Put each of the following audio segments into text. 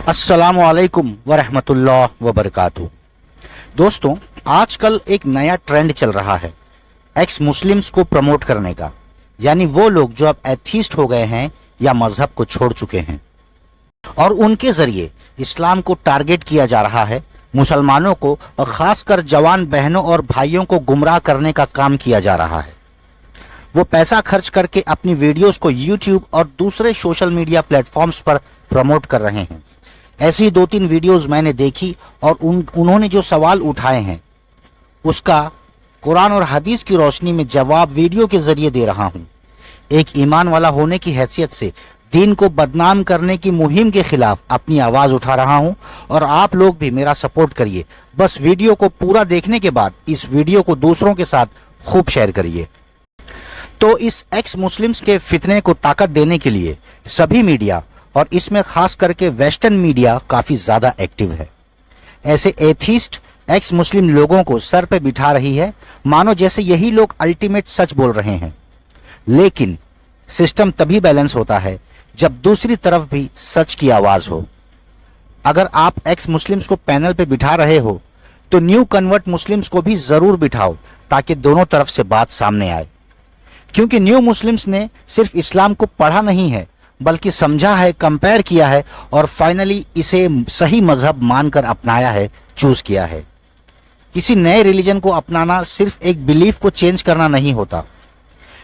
अस्सलामु अलैकुम वरहमतुल्लाह वबरकातुहू। दोस्तों, आजकल एक नया ट्रेंड चल रहा है एक्स मुस्लिम्स को प्रमोट करने का, यानी वो लोग जो अब एथीस्ट हो गए हैं या मजहब को छोड़ चुके हैं, और उनके जरिए इस्लाम को टारगेट किया जा रहा है। मुसलमानों को और खासकर जवान बहनों और भाइयों को गुमराह करने का काम किया जा रहा है। वो पैसा खर्च करके अपनी वीडियोस को यूट्यूब और दूसरे सोशल मीडिया प्लेटफॉर्म्स पर प्रमोट कर रहे हैं। ऐसी ही 2-3 वीडियोस मैंने देखी और उन्होंने जो सवाल उठाए हैं उसका कुरान और हदीस की रोशनी में जवाब वीडियो के जरिए दे रहा हूं। एक ईमान वाला होने की हैसियत से दीन को बदनाम करने की मुहिम के खिलाफ अपनी आवाज उठा रहा हूं और आप लोग भी मेरा सपोर्ट करिए। बस वीडियो को पूरा देखने के बाद इस वीडियो को दूसरों के साथ खूब शेयर करिए। तो इस एक्स मुस्लिम्स के फितने को ताकत देने के लिए सभी मीडिया और इसमें खास करके वेस्टर्न मीडिया काफी ज्यादा एक्टिव है। ऐसे एथीस्ट एक्स मुस्लिम लोगों को सर पे बिठा रही है, मानो जैसे यही लोग अल्टीमेट सच बोल रहे हैं। लेकिन सिस्टम तभी बैलेंस होता है जब दूसरी तरफ भी सच की आवाज हो। अगर आप एक्स मुस्लिम्स को पैनल पे बिठा रहे हो तो न्यू कन्वर्ट मुस्लिम्स को भी जरूर बिठाओ, ताकि दोनों तरफ से बात सामने आए। क्योंकि न्यू मुस्लिम्स ने सिर्फ इस्लाम को पढ़ा नहीं है, बल्कि समझा है, कंपेयर किया है और फाइनली इसे सही मजहब मानकर अपनाया है, चूज किया है। किसी नए रिलीजन को अपनाना सिर्फ एक बिलीफ को चेंज करना नहीं होता,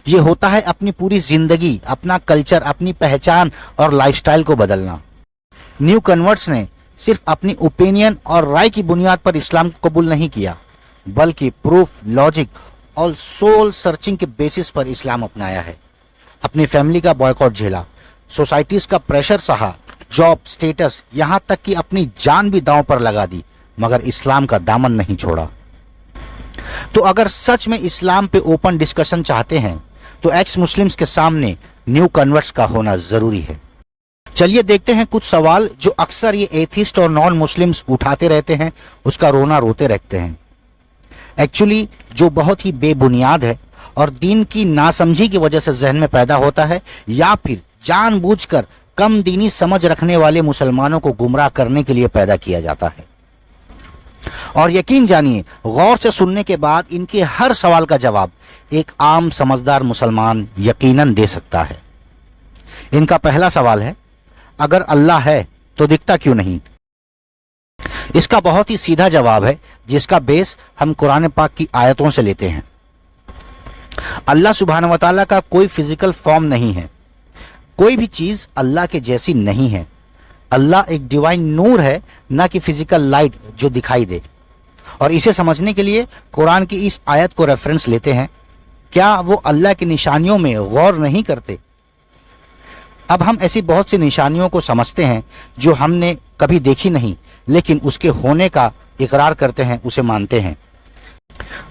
ये होता है अपनी पूरी जिंदगी, अपना कल्चर, अपनी पहचान और लाइफस्टाइल को बदलना। न्यू कन्वर्ट्स ने सिर्फ अपनी ओपिनियन और राय की बुनियाद पर इस्लाम को कबूल नहीं किया, बल्कि प्रूफ, लॉजिक और सोल सर्चिंग के बेसिस पर इस्लाम अपनाया है। अपनी फैमिली का बॉयकॉट झेला, सोसाइटीज का प्रेशर सहा, जॉब, स्टेटस, यहां तक कि अपनी जान भी दांव पर लगा दी, मगर इस्लाम का दामन नहीं छोड़ा। तो अगर सच में इस्लाम पे ओपन डिस्कशन चाहते हैं तो एक्स मुस्लिम्स के सामने न्यू कन्वर्ट्स का होना जरूरी है। चलिए देखते हैं कुछ सवाल जो अक्सर ये एथिस्ट और नॉन मुस्लिम्स उठाते रहते हैं, उसका रोना रोते रहते हैं। एक्चुअली जो बहुत ही बेबुनियाद है और दीन की नासमझी की वजह से जहन में पैदा होता है, या फिर जानबूझकर कम दीनी समझ रखने वाले मुसलमानों को गुमराह करने के लिए पैदा किया जाता है। और यकीन जानिए, गौर से सुनने के बाद इनके हर सवाल का जवाब एक आम समझदार मुसलमान यकीनन दे सकता है। इनका पहला सवाल है, अगर अल्लाह है तो दिखता क्यों नहीं? इसका बहुत ही सीधा जवाब है, जिसका बेस हम कुरान पाक की आयतों से लेते हैं। अल्लाह सुब्हानहू व तआला का कोई फिजिकल फॉर्म नहीं है, कोई भी चीज अल्लाह के जैसी नहीं है। अल्लाह एक डिवाइन नूर है, ना कि फिजिकल लाइट जो दिखाई दे। और इसे समझने के लिए कुरान की इस आयत को रेफरेंस लेते हैं। क्या वो अल्लाह की निशानियों में गौर नहीं करते? अब हम ऐसी बहुत सी निशानियों को समझते हैं जो हमने कभी देखी नहीं, लेकिन उसके होने का इकरार करते हैं, उसे मानते हैं।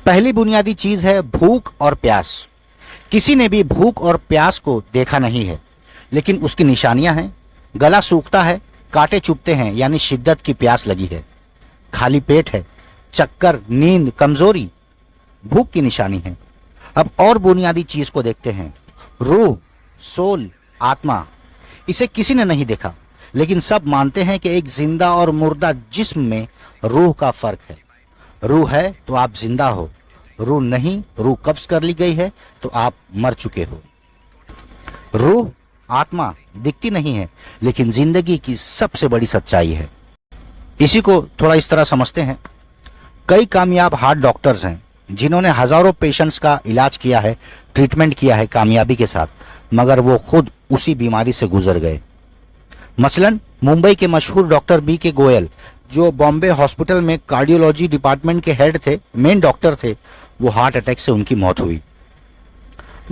पहली बुनियादी चीज है भूख और प्यास। किसी ने भी भूख और प्यास को देखा नहीं है, लेकिन उसकी निशानियां हैं। गला सूखता है, कांटे चुभते हैं, यानी शिद्दत की प्यास लगी है। खाली पेट है, चक्कर, नींद, कमजोरी, भूख की निशानी है। अब और बुनियादी चीज को देखते हैं, रूह, सोल, आत्मा। इसे किसी ने नहीं देखा, लेकिन सब मानते हैं कि एक जिंदा और मुर्दा जिस्म में रूह का फर्क है। रूह है तो आप जिंदा हो, रूह नहीं, रूह कब्ज कर ली गई है तो आप मर चुके हो। रूह, आत्मा दिखती नहीं है, लेकिन जिंदगी की सबसे बड़ी सच्चाई है। इसी को थोड़ा इस तरह समझते हैं। कई कामयाब हार्ट डॉक्टर्स हैं जिन्होंने हजारों पेशेंट्स का इलाज किया है, ट्रीटमेंट किया है कामयाबी के साथ, मगर वो खुद उसी बीमारी से गुजर गए। मसलन मुंबई के मशहूर डॉक्टर बी.के. गोयल, जो बॉम्बे हॉस्पिटल में कार्डियोलॉजी डिपार्टमेंट के हेड थे, मेन डॉक्टर थे, वो हार्ट अटैक से उनकी मौत हुई।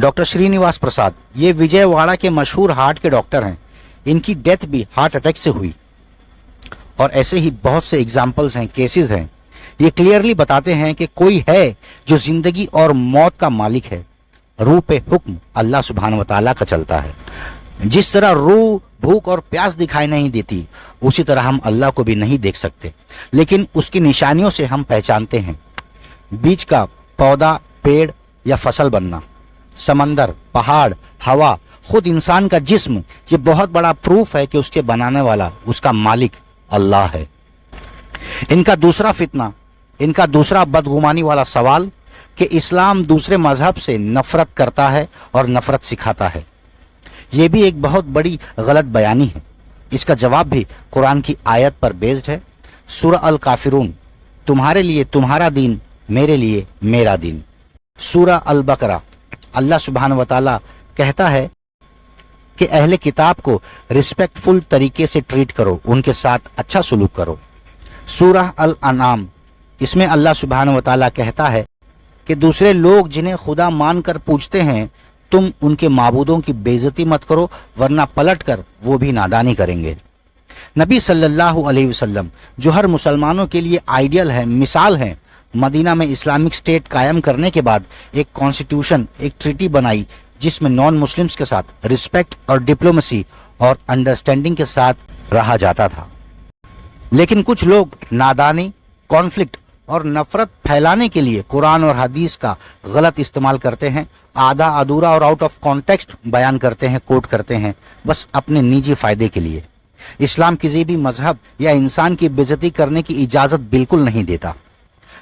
डॉक्टर श्रीनिवास प्रसाद, ये विजयवाड़ा के मशहूर हार्ट के डॉक्टर हैं, इनकी डेथ भी हार्ट अटैक से हुई। और ऐसे ही बहुत से एग्जाम्पल्स हैं, केसेस हैं। ये क्लियरली बताते हैं कि कोई है जो जिंदगी और मौत का मालिक है। रूह पे हुक्म अल्लाह सुब्हानहू व तआला का चलता है। जिस तरह रूह, भूख और प्यास दिखाई नहीं देती, उसी तरह हम अल्लाह को भी नहीं देख सकते, लेकिन उसकी निशानियों से हम पहचानते हैं। बीज का पौधा, पेड़ या फसल बनना, समंदर, पहाड़, हवा, खुद इंसान का जिस्म, ये बहुत बड़ा प्रूफ है कि उसके बनाने वाला, उसका मालिक अल्लाह है। इनका दूसरा फितना, इनका दूसरा बदगुमानी वाला सवाल कि इस्लाम दूसरे मजहब से नफरत करता है और नफरत सिखाता है, ये भी एक बहुत बड़ी गलत बयानी है। इसका जवाब भी कुरान की आयत पर बेस्ड है। सूरह अल काफिरून, तुम्हारे लिए तुम्हारा दीन, मेरे लिए मेरा दीन। सूरह अल बकरा, अल्लाह सुब्हान व तआला कहता है कि अहले किताब को रिस्पेक्टफुल तरीके से ट्रीट करो, उनके साथ अच्छा सलूक करो। सूरह अल अनाम, इसमें अल्लाह सुब्हान व तआला कहता है कि दूसरे लोग जिन्हें खुदा मानकर पूजते हैं, तुम उनके माबूदों की बेइज्जती मत करो, वरना पलटकर वो भी नादानी करेंगे। नबी सल्लल्लाहु अलैहि वसल्लम, जो हर मुसलमानों के लिए आइडियल है, मिसाल है, मदीना में इस्लामिक स्टेट कायम करने के बाद एक कॉन्स्टिट्यूशन, एक ट्रीटी बनाई जिसमें नॉन मुस्लिम्स के साथ रिस्पेक्ट और डिप्लोमेसी और अंडरस्टैंडिंग के साथ रहा जाता था। लेकिन कुछ लोग नादानी, कॉन्फ्लिक्ट और नफरत फैलाने के लिए कुरान और हदीस का गलत इस्तेमाल करते हैं, आधा अधूरा और आउट ऑफ कॉन्टेक्स्ट बयान करते हैं, कोट करते हैं, बस अपने निजी फायदे के लिए। इस्लाम किसी भी मजहब या इंसान की बेइज्जती करने की इजाजत बिल्कुल नहीं देता।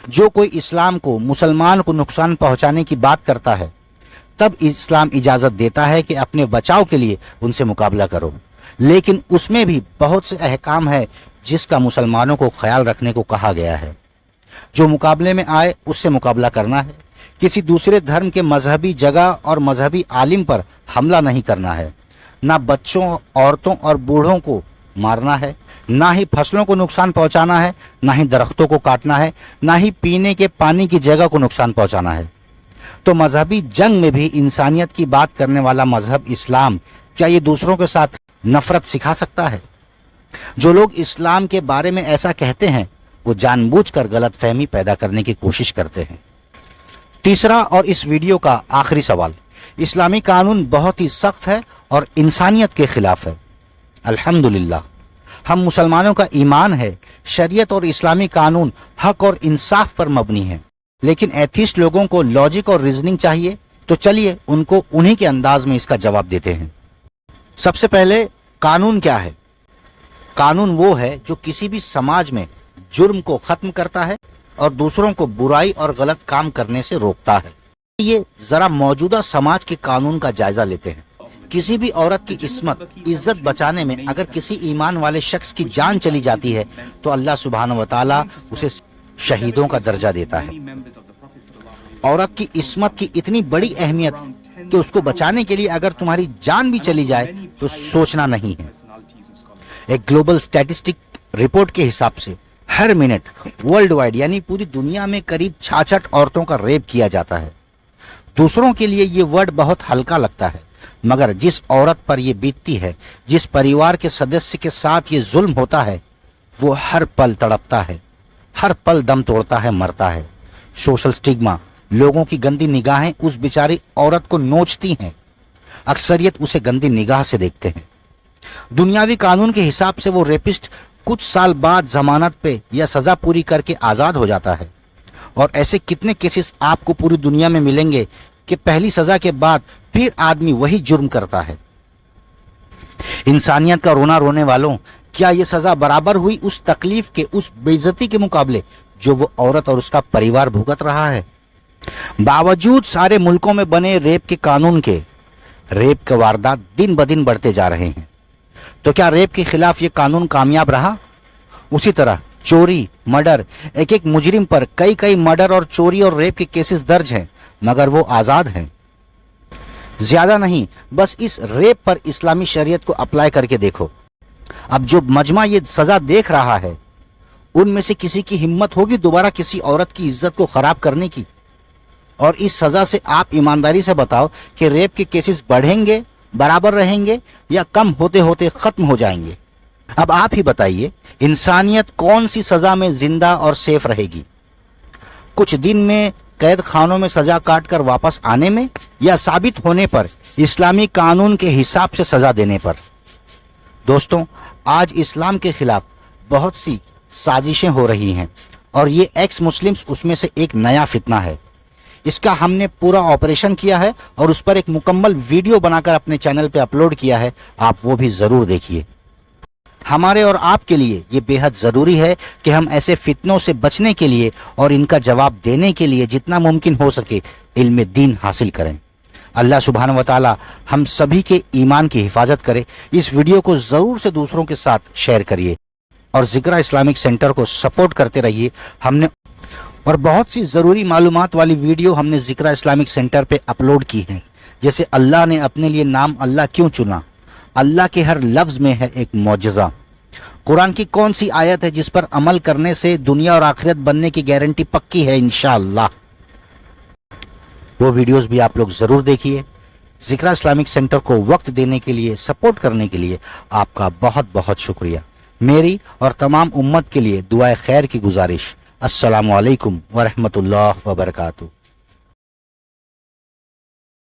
जो कोई इस्लाम को, मुसलमान को नुकसान पहुंचाने की बात करता है, तब इस्लाम इजाजत देता है कि अपने बचाव के लिए उनसे मुकाबला करो, लेकिन उसमें भी बहुत से अहकाम है जिसका मुसलमानों को ख्याल रखने को कहा गया है। जो मुकाबले में आए उससे मुकाबला करना है, किसी दूसरे धर्म के मजहबी जगह और मजहबी आलिम पर हमला नहीं करना है, ना बच्चों, औरतों और बूढ़ों को मारना है, ना ही फसलों को नुकसान पहुंचाना है, ना ही दरख्तों को काटना है, ना ही पीने के पानी की जगह को नुकसान पहुंचाना है। तो मजहबी जंग में भी इंसानियत की बात करने वाला मजहब इस्लाम क्या ये दूसरों के साथ नफरत सिखा सकता है? जो लोग इस्लाम के बारे में ऐसा कहते हैं वो जानबूझकर गलतफहमी पैदा करने की कोशिश करते हैं। तीसरा और इस वीडियो का आखिरी सवाल, इस्लामी कानून बहुत ही सख्त है और इंसानियत के खिलाफ है। अल्हम्दुलिल्लाह, हम मुसलमानों का ईमान है, शरीयत और इस्लामी कानून हक और इंसाफ पर मबनी है। लेकिन एथिस्ट लोगों को लॉजिक और रीजनिंग चाहिए, तो चलिए उनको उन्हीं के अंदाज में इसका जवाब देते हैं। सबसे पहले, कानून क्या है? कानून वो है जो किसी भी समाज में जुर्म को खत्म करता है और दूसरों को बुराई और गलत काम करने से रोकता है। ये जरा मौजूदा समाज के कानून का जायजा लेते हैं। किसी भी औरत की इस्मत, इज्जत बचाने में अगर किसी ईमान वाले शख्स की जान चली जाती है तो अल्लाह सुब्हानहू व तआला उसे शहीदों का दर्जा देता है। औरत की इस्मत की इतनी बड़ी अहमियत कि उसको बचाने के लिए अगर तुम्हारी जान भी चली जाए तो सोचना नहीं है। एक ग्लोबल स्टैटिस्टिक रिपोर्ट के हिसाब से हर मिनट वर्ल्ड वाइड यानी पूरी दुनिया में करीब 66 औरतों का रेप किया जाता है। दूसरों के लिए ये वर्ड बहुत हल्का लगता है, मगर जिस औरत पर ये बीतती है, जिस परिवार के सदस्य के साथ ये जुल्म होता है, वो हर पल तड़पता है, हर पल दम तोड़ता है, मरता है। सोशल स्टिग्मा, लोगों की गंदी निगाहें उस बेचारी औरत को नोचती हैं। अक्सरियत उसे गंदी निगाह से देखते हैं। दुनियावी कानून के हिसाब से वो रेपिस्ट कुछ साल बाद जमानत पे या सजा पूरी करके आजाद हो जाता है। और ऐसे कितने केसेस आपको पूरी दुनिया में मिलेंगे कि पहली सजा के बाद फिर आदमी वही जुर्म करता है। इंसानियत का रोना रोने वालों, क्या ये सजा बराबर हुई उस तकलीफ के, उस बेइज्जती के मुकाबले जो वो औरत और उसका परिवार भुगत रहा है? बावजूद सारे मुल्कों में बने रेप के कानून के, रेप के वारदात दिन ब दिन बढ़ते जा रहे हैं। तो क्या रेप के खिलाफ ये कानून कामयाब रहा? उसी तरह चोरी, मर्डर, एक एक मुजरिम पर कई कई मर्डर और चोरी और रेप के केसेस दर्ज हैं, मगर वो आजाद हैं। ज्यादा नहीं, बस इस रेप पर इस्लामी शरीयत को अप्लाई करके देखो। अब जो मजमा ये सजा देख रहा है, उनमें से किसी की हिम्मत होगी दोबारा किसी औरत की इज्जत को खराब करने की? और इस सजा से आप ईमानदारी से बताओ कि रेप के केसेस बढ़ेंगे, बराबर रहेंगे, या कम होते होते खत्म हो जाएंगे? अब आप ही बताइए, इंसानियत कौन सी सजा में जिंदा और सेफ रहेगी? कुछ दिन में कैद खानों में सजा काट कर वापस आने में, या साबित होने पर इस्लामी कानून के हिसाब से सजा देने पर? दोस्तों, आज इस्लाम के खिलाफ बहुत सी साजिशें हो रही हैं और ये एक्स मुस्लिम्स उसमें से एक नया फितना है। इसका हमने पूरा ऑपरेशन किया है और उस पर एक मुकम्मल वीडियो बनाकर अपने चैनल पे अपलोड किया है, आप वो भी जरूर देखिए। ہمارے اور آپ کے لیے یہ بے حد ضروری ہے کہ ہم ایسے فتنوں سے بچنے کے لیے اور ان کا جواب دینے کے لیے جتنا ممکن ہو سکے علم دین حاصل کریں۔ اللہ سبحانہ و تعالی ہم سبھی کے ایمان کی حفاظت کرے۔ اس ویڈیو کو ضرور سے دوسروں کے ساتھ شیئر کریے اور ذکرہ اسلامک سینٹر کو سپورٹ کرتے رہیے۔ ہم نے اور بہت سی ضروری معلومات والی ویڈیو ہم نے ذکرہ اسلامک سینٹر پہ اپلوڈ کی ہیں، جیسے اللہ نے اپنے لیے نام اللہ کیوں چنا، اللہ کے ہر لفظ میں ہے ایک معجزہ، قرآن کی کون سی آیت ہے جس پر عمل کرنے سے دنیا اور آخرت بننے کی گارنٹی پکی ہے انشاءاللہ۔ وہ ویڈیوز بھی آپ لوگ ضرور دیکھیے۔ ذکرہ اسلامک سینٹر کو وقت دینے کے لیے، سپورٹ کرنے کے لیے آپ کا بہت بہت شکریہ۔ میری اور تمام امت کے لیے دعائے خیر کی گزارش۔ السلام علیکم ورحمۃ اللہ وبرکاتہ۔